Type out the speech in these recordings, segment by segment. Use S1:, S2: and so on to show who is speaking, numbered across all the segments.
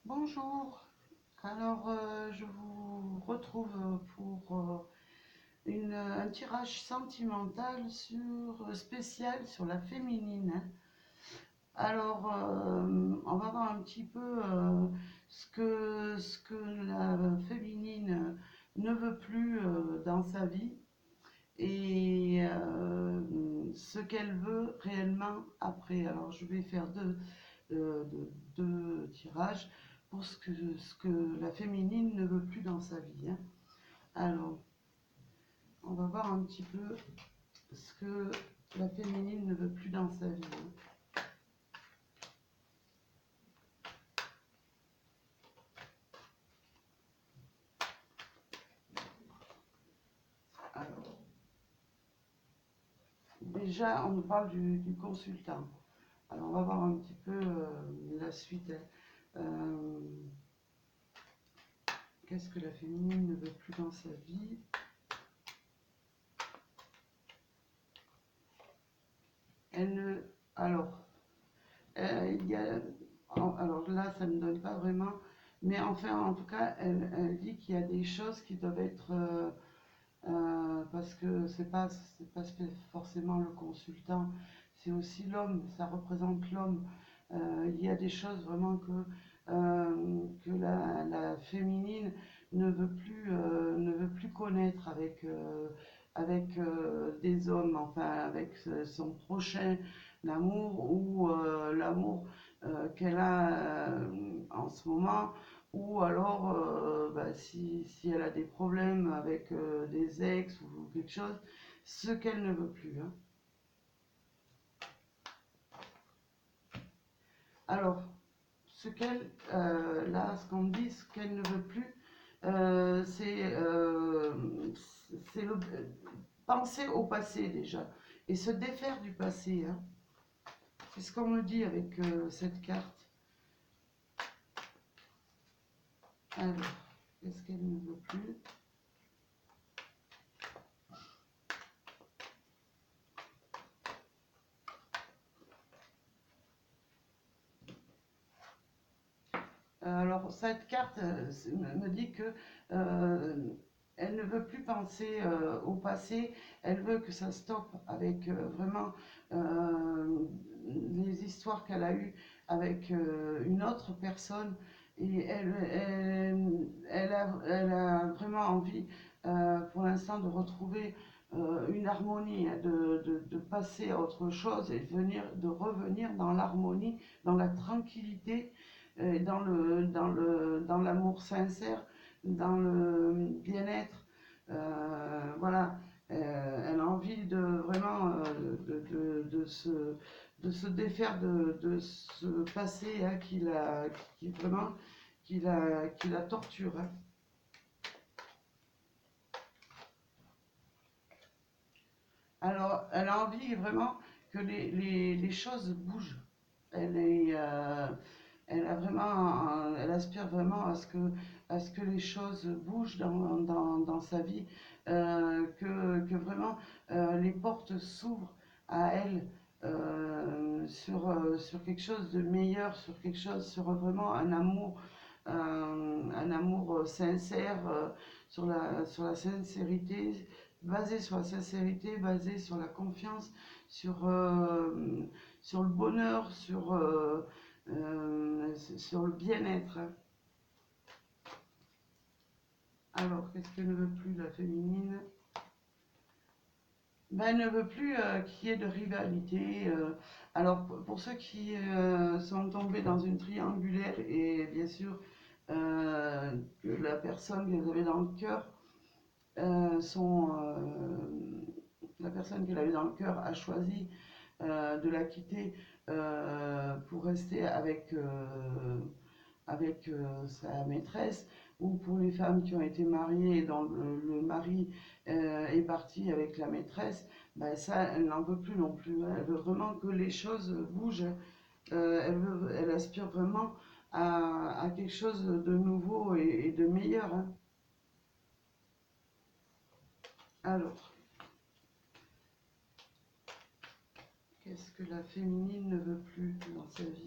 S1: Bonjour, alors je vous retrouve pour un tirage sentimental spécial sur la féminine. Alors on va voir un petit peu ce que la féminine ne veut plus dans sa vie et ce qu'elle veut réellement après. Alors je vais faire deux tirages pour ce que la féminine ne veut plus dans sa vie, hein. Alors, on va voir un petit peu ce que la féminine ne veut plus dans sa vie, hein. Alors, déjà, on nous parle du consultant. Alors, on va voir un petit peu la suite, hein. Qu'est-ce que la féminine ne veut plus dans sa vie? Elle ne... Alors, il y a... Alors là, ça ne donne pas vraiment... Mais enfin, en tout cas, elle dit qu'il y a des choses qui doivent être... parce que c'est pas forcément le consultant, c'est aussi l'homme, ça représente l'homme. Il y a des choses vraiment que la féminine ne veut plus connaître avec des hommes, enfin avec son prochain amour ou l'amour qu'elle a en ce moment, ou alors si elle a des problèmes avec des ex ou quelque chose, ce qu'elle ne veut plus, hein. Alors, ce qu'on dit, ce qu'elle ne veut plus, c'est penser au passé déjà et se défaire du passé, hein. C'est ce qu'on me dit avec cette carte. Alors, qu'est-ce qu'elle ne veut plus? Alors, cette carte me dit que elle ne veut plus penser au passé, elle veut que ça stoppe avec vraiment les histoires qu'elle a eues avec une autre personne. Et elle a vraiment envie pour l'instant de retrouver une harmonie, hein, de passer à autre chose et de revenir dans l'harmonie, dans la tranquillité, dans l'amour sincère, dans le bien-être. Voilà. Elle a envie de vraiment de se défaire de ce passé, hein, vraiment qui la torture, hein. Alors, elle a envie vraiment que les choses bougent. Elle est, elle a vraiment, elle aspire vraiment à ce que les choses bougent dans sa vie, que vraiment les portes s'ouvrent à elle sur quelque chose de meilleur, sur vraiment un amour sincère, sur la sincérité, basé sur la confiance, sur, sur le bonheur, sur le bien-être, hein. Alors, qu'est-ce qu'elle ne veut plus, la féminine? Ben, elle ne veut plus qu'il y ait de rivalité. Alors, pour ceux qui sont tombés dans une triangulaire, et bien sûr que la personne qu'elles avaient dans le cœur, la personne qu'elle avait dans le cœur a choisi de la quitter pour rester avec sa maîtresse, ou pour les femmes qui ont été mariées et dont le mari est parti avec la maîtresse, ben ça, elle n'en veut plus non plus. Elle veut vraiment que les choses bougent. Elle aspire vraiment à quelque chose de nouveau et de meilleur, hein. Alors, qu'est-ce que la féminine ne veut plus dans sa vie?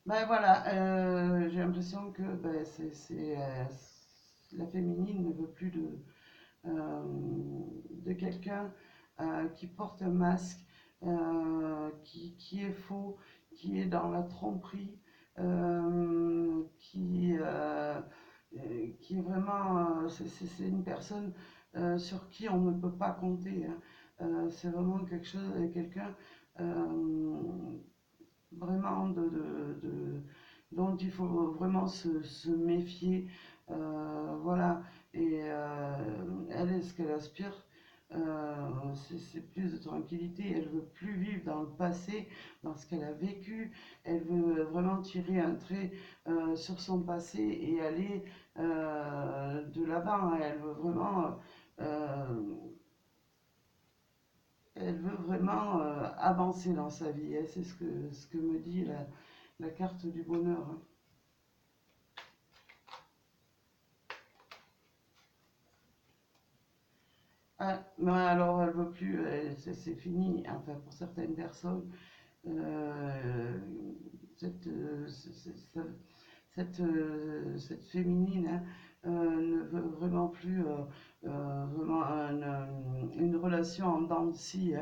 S1: Ben voilà, j'ai l'impression que ben, la féminine ne veut plus euh, de quelqu'un qui porte un masque, qui est faux, qui est dans la tromperie, qui est vraiment, c'est une personne sur qui on ne peut pas compter, hein. C'est vraiment quelque chose, quelqu'un euh, vraiment dont il faut vraiment se méfier. Voilà, et elle est ce qu'elle aspire. C'est plus de tranquillité, elle veut plus vivre dans le passé, dans ce qu'elle a vécu, elle veut vraiment tirer un trait sur son passé et aller de l'avant, hein. Euh, elle veut vraiment avancer dans sa vie, hein. C'est ce que me dit la carte du bonheur, hein. Ah, mais alors elle veut plus, c'est fini, enfin pour certaines personnes, euh, cette, cette féminine, hein, ne veut vraiment plus vraiment une relation en dents de scie,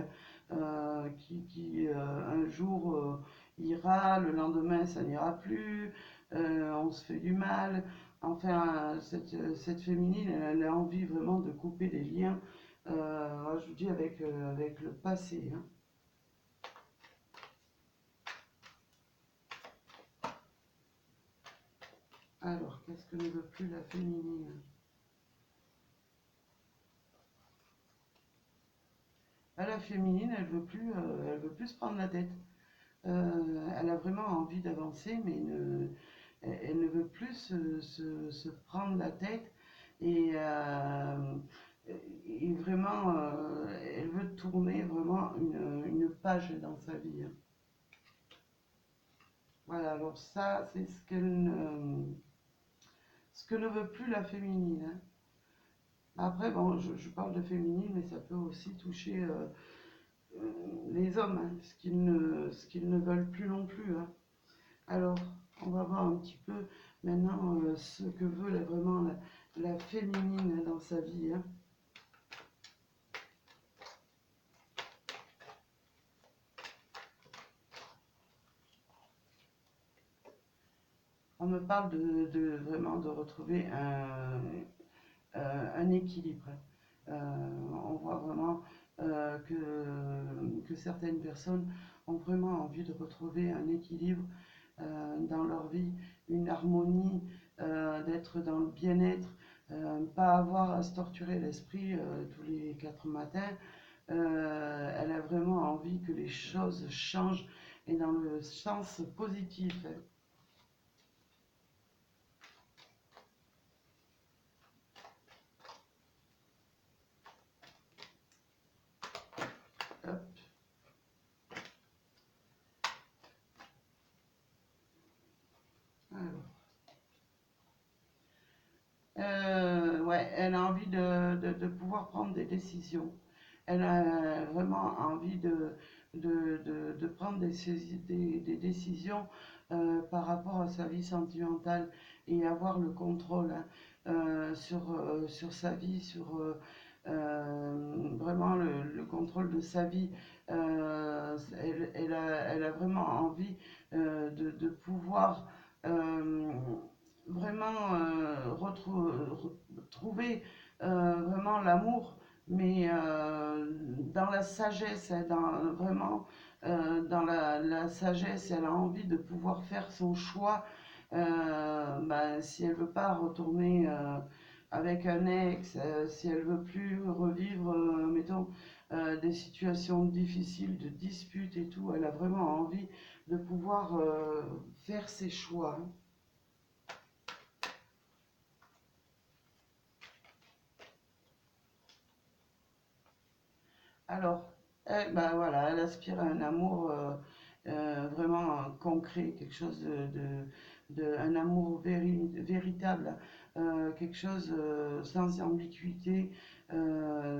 S1: hein, qui un jour ira, le lendemain ça n'ira plus, on se fait du mal. Enfin, cette féminine, elle a envie vraiment de couper les liens, je vous dis, avec le passé, hein. Alors, qu'est-ce que ne veut plus la féminine? Ah, la féminine, elle veut plus se prendre la tête. Elle a vraiment envie d'avancer, mais elle ne veut plus se prendre la tête et, et vraiment, elle veut tourner vraiment une page dans sa vie, hein. Voilà, alors ça, c'est ce que ne veut plus la féminine, hein. Après, bon, je parle de féminine, mais ça peut aussi toucher les hommes, hein, ce qu'ils ne veulent plus non plus, hein. Alors, on va voir un petit peu maintenant ce que veut vraiment la féminine dans sa vie, hein. On me parle vraiment de retrouver un équilibre. On voit vraiment que certaines personnes ont vraiment envie de retrouver un équilibre dans leur vie, une harmonie, d'être dans le bien-être, pas avoir à se torturer l'esprit tous les 4 matins. Elle a vraiment envie que les choses changent et dans le sens positif, hein. Hop. Alors. Ouais, elle a envie de pouvoir prendre des décisions. Elle a vraiment envie de prendre des décisions par rapport à sa vie sentimentale et avoir le contrôle, hein, sur sa vie, vraiment le contrôle de sa vie. Elle a vraiment envie de pouvoir euh, vraiment trouver vraiment l'amour, mais dans la sagesse, hein, vraiment dans la sagesse, elle a envie de pouvoir faire son choix. Ben, si elle veut pas retourner avec un ex, si elle veut plus revivre, mettons, des situations difficiles, de disputes et tout, elle a vraiment envie de pouvoir faire ses choix, hein. Alors, ben voilà, elle aspire à un amour vraiment concret, quelque chose un amour véritable, quelque chose sans ambiguïté,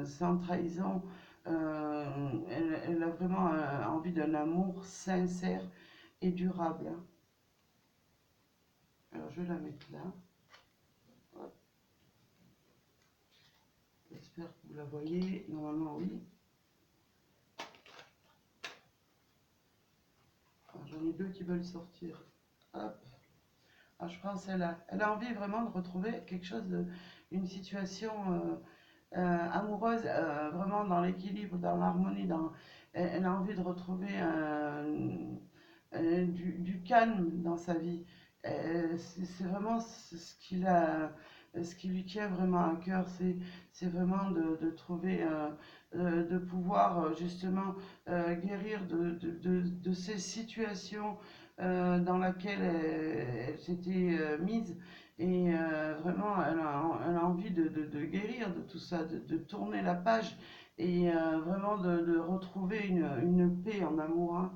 S1: sans trahison. Elle a vraiment envie d'un amour sincère et durable, hein. Alors je vais la mettre là. Hop. J'espère que vous la voyez. Normalement oui. J'en ai deux qui veulent sortir. Hop. Ah, je prends celle-là. Elle a envie vraiment de retrouver quelque chose une situation amoureuse, vraiment dans l'équilibre, dans l'harmonie. Elle a envie de retrouver du calme dans sa vie. C'est vraiment ce qui lui tient vraiment à cœur, c'est vraiment de trouver, de pouvoir justement guérir de ces situations dans lesquelles elle s'était mise. Et vraiment, elle a envie de guérir de tout ça, de tourner la page et vraiment de retrouver une paix en amour, hein.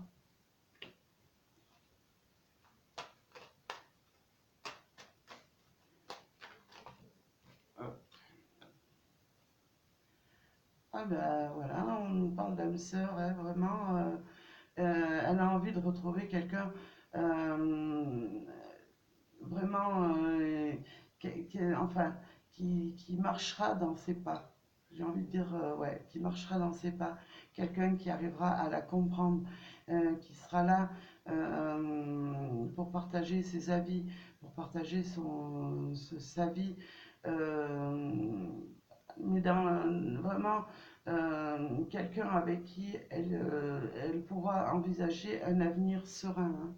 S1: Ah ben voilà, on nous parle d'âme sœur, hein, vraiment. Elle a envie de retrouver quelqu'un euh, vraiment, enfin, qui marchera dans ses pas. J'ai envie de dire, ouais, qui marchera dans ses pas. Quelqu'un qui arrivera à la comprendre, qui sera là pour partager ses avis, pour partager sa vie. Euh, mais vraiment quelqu'un avec qui elle pourra envisager un avenir serein, hein.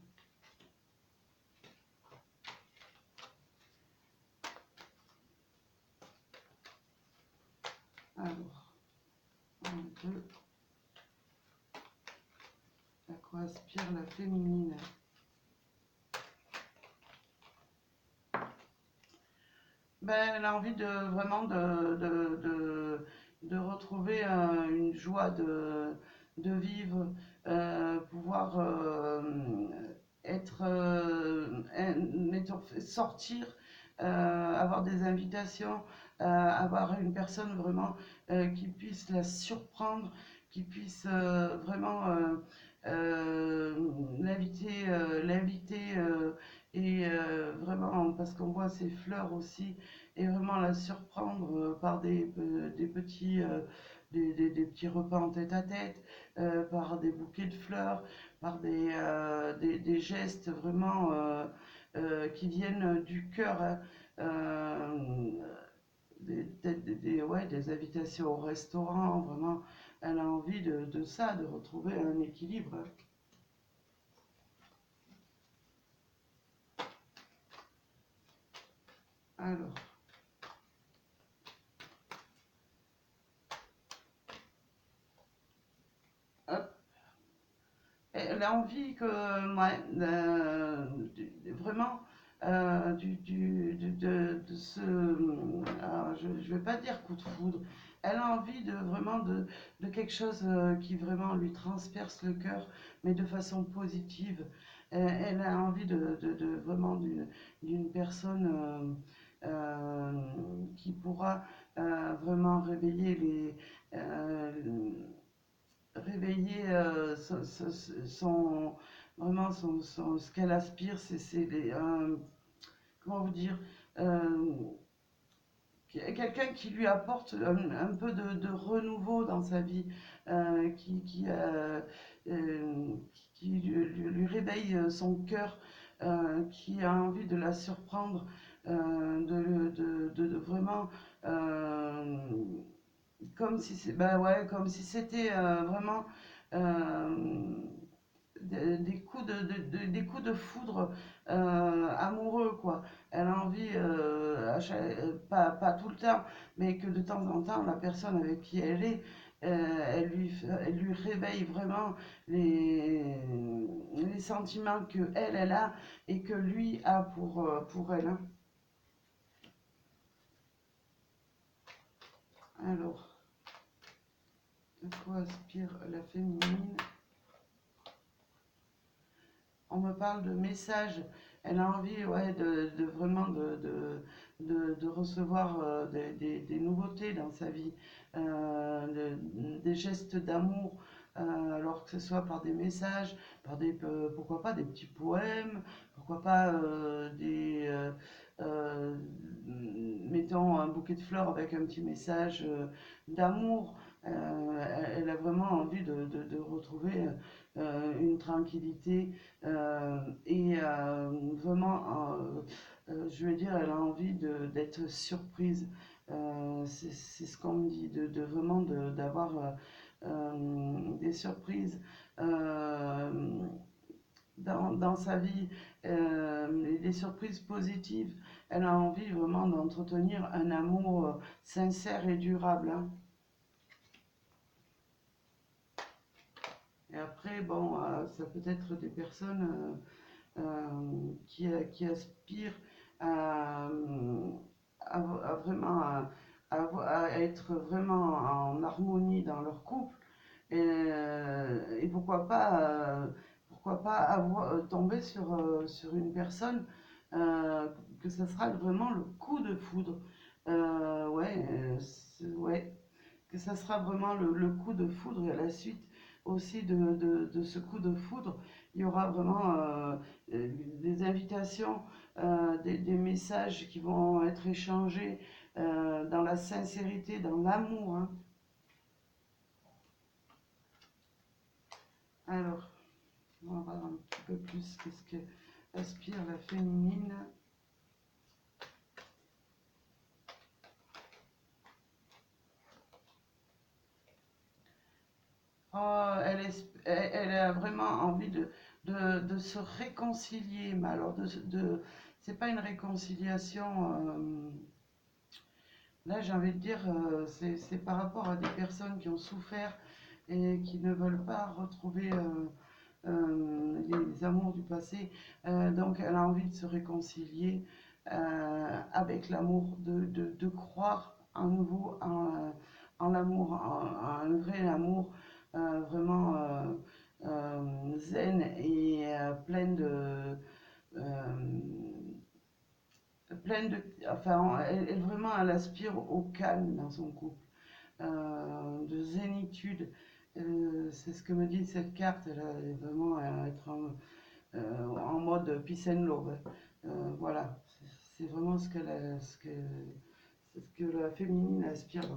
S1: Alors, un peu, à quoi aspire la féminine? Ben, elle a envie de vraiment de retrouver une joie de vivre, pouvoir être, sortir, avoir des invitations, avoir une personne vraiment qui puisse la surprendre, qui puisse vraiment l'inviter et vraiment parce qu'on voit ses fleurs aussi et vraiment la surprendre par des petits des petits repas en tête à tête, par des bouquets de fleurs, par des gestes vraiment qui viennent du cœur, hein. Euh, ouais, des invitations au restaurant, vraiment, elle a envie de ça, de retrouver un équilibre. Alors, hop. Elle a envie que, ouais, vraiment, de ce, alors, je ne vais pas dire coup de foudre, elle a envie de vraiment de quelque chose qui vraiment lui transperce le cœur, mais de façon positive. Elle a envie vraiment d'une personne qui pourra vraiment euh, réveiller vraiment ce qu'elle aspire, comment vous dire, euh, quelqu'un qui lui apporte un peu de renouveau dans sa vie, euh, qui lui réveille son cœur, qui a envie de la surprendre, de vraiment euh, comme si c'est, bah ouais, comme si c'était vraiment euh, des coups des coups de foudre amoureux, quoi. Elle a envie, pas tout le temps, mais que de temps en temps, la personne avec qui elle est, elle lui réveille vraiment les sentiments que elle a et que lui a pour elle, hein. Alors, de quoi aspire la féminine? On me parle de messages. Elle a envie, ouais, vraiment de recevoir des nouveautés dans sa vie, des gestes d'amour, alors que ce soit par des messages, pourquoi pas des petits poèmes, pourquoi pas mettons un bouquet de fleurs avec un petit message d'amour. Elle a vraiment envie de retrouver une tranquillité et vraiment, je veux dire, elle a envie d'être surprise. C'est ce qu'on me dit, vraiment d'avoir des surprises euh, dans sa vie, des surprises positives. Elle a envie vraiment d'entretenir un amour sincère et durable, hein. Et après, bon, ça peut être des personnes qui aspirent à, vraiment à être vraiment en harmonie dans leur couple. Et pourquoi pas tomber sur une personne euh, que ça sera vraiment le coup de foudre. Ouais, ouais, que ça sera vraiment le coup de foudre et à la suite aussi de ce coup de foudre, il y aura vraiment des invitations, des messages qui vont être échangés dans la sincérité, dans l'amour, hein. Alors, on va voir un petit peu plus qu'est-ce que aspire la féminine. Oh, elle a vraiment envie de se réconcilier, mais alors c'est pas une réconciliation. Là, j'ai envie de dire, c'est par rapport à des personnes qui ont souffert et qui ne veulent pas retrouver les amours du passé. Donc, elle a envie de se réconcilier avec l'amour, de croire à nouveau en l'amour, en un vrai amour vraiment zen et euh, pleine de, enfin, vraiment, elle aspire au calme dans son couple, de zénitude. C'est ce que me dit cette carte. Elle a vraiment à être en mode peace and love. Voilà, c'est vraiment c'est ce que la féminine aspire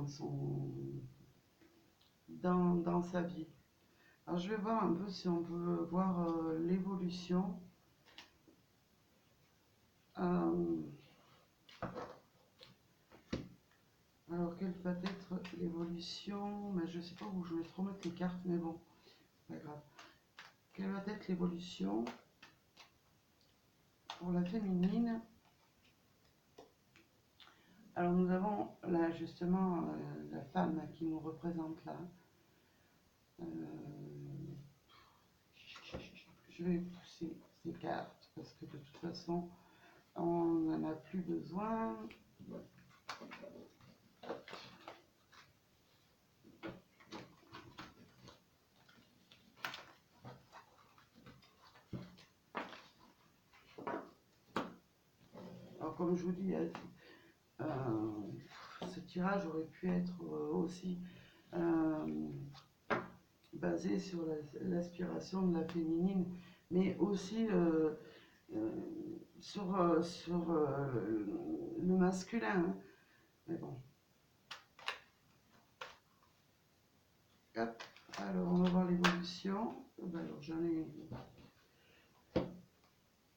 S1: dans sa vie. Alors je vais voir un peu si on peut voir l'évolution. Euh, alors quelle va être l'évolution? Mais je sais pas où je vais trop mettre les cartes, mais bon, c'est pas grave. Quelle va être l'évolution pour la féminine? Alors nous avons là justement la femme qui nous représente là. Euh, je vais pousser ces cartes parce que de toute façon on n'en a plus besoin. Alors comme je vous dis, ce tirage aurait pu être aussi euh, basé sur l'aspiration de la féminine, mais aussi euh, sur le masculin, hein. Mais bon, hop, alors on va voir l'évolution. Alors j'en ai,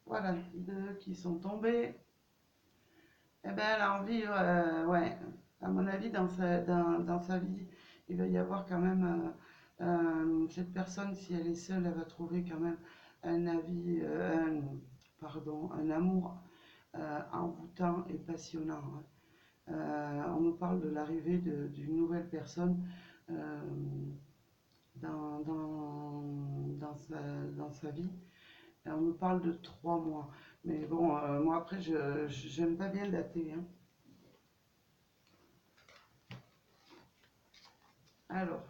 S1: voilà, deux qui sont tombés. Eh ben, elle a envie, ouais, à mon avis, dans sa vie, il va y avoir quand même, cette personne, si elle est seule, elle va trouver quand même un avis, pardon, un amour envoûtant et passionnant, hein. On nous parle de l'arrivée d'une nouvelle personne euh, dans sa vie. Et on nous parle de 3 mois. Mais bon, moi après, j'aime pas bien dater, hein. Alors,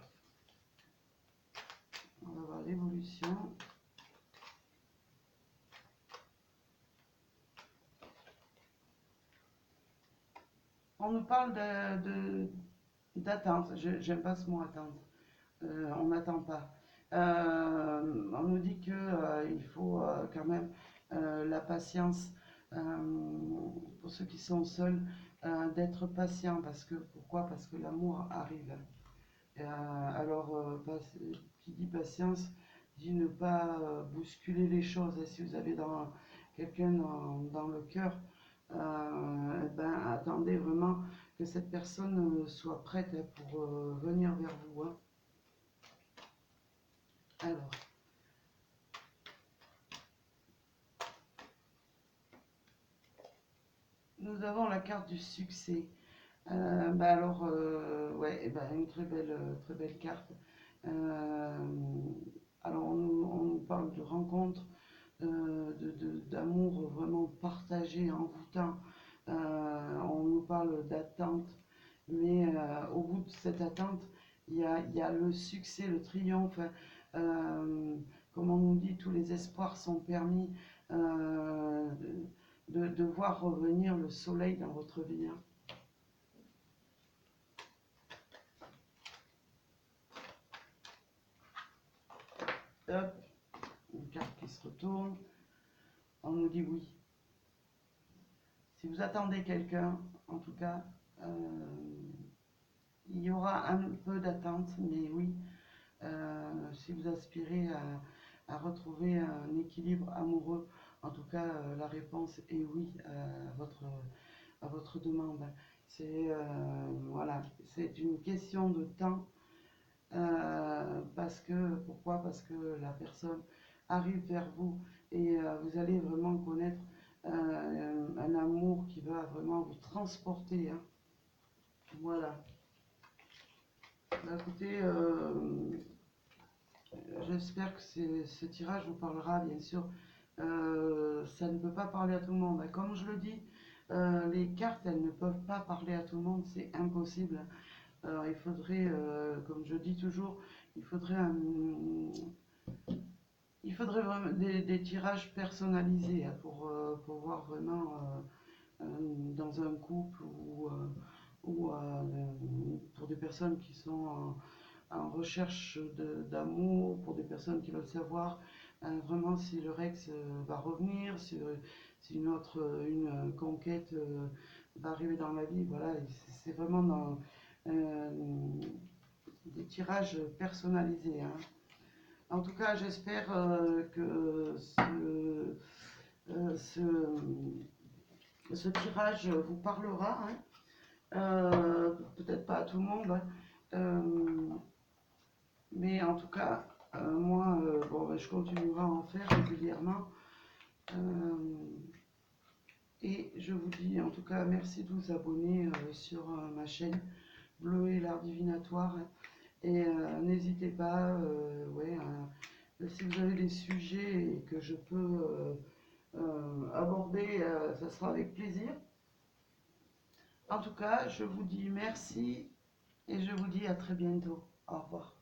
S1: on va voir l'évolution. On nous parle d'attente. J'aime pas ce mot attente. On n'attend pas. On nous dit que il faut quand même la patience pour ceux qui sont seuls, d'être patient parce que pourquoi? Parce que l'amour arrive. Alors, qui dit patience dit ne pas bousculer les choses. Et si vous avez quelqu'un dans le cœur, eh ben, attendez vraiment que cette personne soit prête pour venir vers vous, hein. Alors, nous avons la carte du succès. Ouais, eh ben, une très belle carte. Euh, alors, on nous parle de rencontres, d'amour vraiment partagé, envoûtant. On nous parle d'attente, mais au bout de cette attente, il y a le succès, le triomphe. Euh, Comme on nous dit, tous les espoirs sont permis de voir revenir le soleil dans votre vie, hein. Hop, une carte qui se retourne. On nous dit oui. Si vous attendez quelqu'un, en tout cas, il y aura un peu d'attente, mais oui, si vous aspirez à retrouver un équilibre amoureux, en tout cas, la réponse est oui à votre demande. C'est voilà, c'est une question de temps. Parce que, pourquoi? Parce que la personne arrive vers vous et vous allez vraiment connaître un amour qui va vraiment vous transporter, hein. Voilà. Bah, écoutez, j'espère que ce tirage vous parlera, bien sûr. Ça ne peut pas parler à tout le monde, hein. Comme je le dis, les cartes, elles ne peuvent pas parler à tout le monde, c'est impossible. Alors, il faudrait, comme je dis toujours, il faudrait vraiment des tirages personnalisés, hein, pour voir vraiment dans un couple ou pour des personnes qui sont en recherche d'amour, pour des personnes qui veulent savoir vraiment si leur ex va revenir, si une conquête va arriver dans la vie. Voilà, c'est vraiment dans euh, des tirages personnalisés, hein. En tout cas, j'espère que ce, ce tirage vous parlera, hein. Peut-être pas à tout le monde, hein. Euh, mais en tout cas, moi, bon, ben, je continuerai à en faire régulièrement. Euh, et je vous dis en tout cas merci de vous abonner sur ma chaîne Bleu et l'art divinatoire. Et n'hésitez pas, ouais, si vous avez des sujets que je peux aborder, ça sera avec plaisir. En tout cas, je vous dis merci et je vous dis à très bientôt. Au revoir.